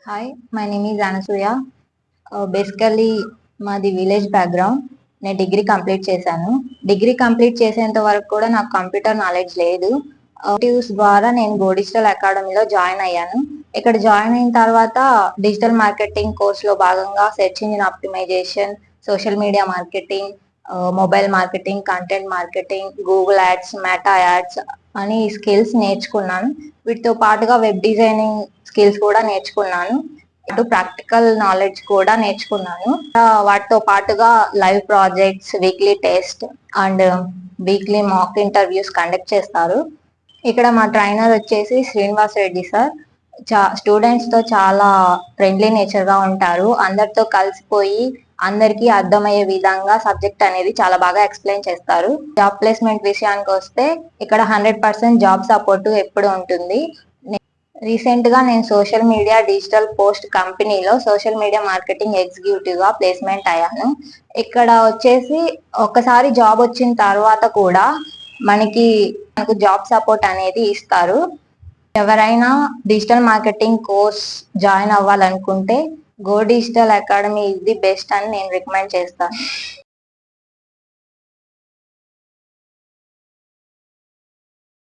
Hi, my name is Anasuya. Basically మాది village background. నేను degree complete చేశాను. డిగ్రీ కంప్లీట్ చేసేంత వరకు కూడా నాకు కంప్యూటర్ నాలెడ్జ్ లేదు. రిలేటివ్స్ ద్వారా నేను గో డిజిటల్ అకాడమీలో జాయిన్ అయ్యాను. ఇక్కడ జాయిన్ అయిన తర్వాత డిజిటల్ మార్కెటింగ్ కోర్సులో భాగంగా search engine optimisation, social media marketing, mobile marketing, content marketing, Google ads, Meta ads అని స్కిల్స్ నేర్చుకున్నాను. వీటితో పాటుగా వెబ్ డిజైనింగ్ స్కిల్స్ కూడా నేర్చుకున్నాను. అటు ప్రాక్టికల్ నాలెడ్జ్ కూడా నేర్చుకున్నాను. వాటితో పాటుగా live projects, weekly test and weekly mock interviews conduct చేస్తారు. ఇక్కడ మా ట్రైనర్ వచ్చేసి శ్రీనివాస్ రెడ్డి సార్. స్టూడెంట్స్ తో చాలా ఫ్రెండ్లీ నేచర్ గా ఉంటారు. అందరితో కలిసిపోయి అందరికీ అర్థమయ్యే విధంగా సబ్జెక్ట్ అనేది చాలా బాగా ఎక్స్ప్లెయిన్ చేస్తారు. జాబ్ ప్లేస్మెంట్ విషయానికి వస్తే ఇక్కడ 100% జాబ్ సపోర్ట్ ఎప్పుడు ఉంటుంది. రీసెంట్ గా నేను సోషల్ మీడియా డిజిటల్ పోస్ట్ కంపెనీలో సోషల్ మీడియా మార్కెటింగ్ ఎగ్జిక్యూటివ్ గా ప్లేస్మెంట్ అయ్యాను. ఇక్కడ వచ్చేసి ఒకసారి జాబ్ వచ్చిన తర్వాత కూడా మనకు జాబ్ సపోర్ట్ అనేది ఇస్తారు. ఎవరైనా డిజిటల్ మార్కెటింగ్ కోర్స్ జాయిన్ అవ్వాలనుకుంటే go digital academy is the best అని నేను రికమెండ్ చేస్తాను.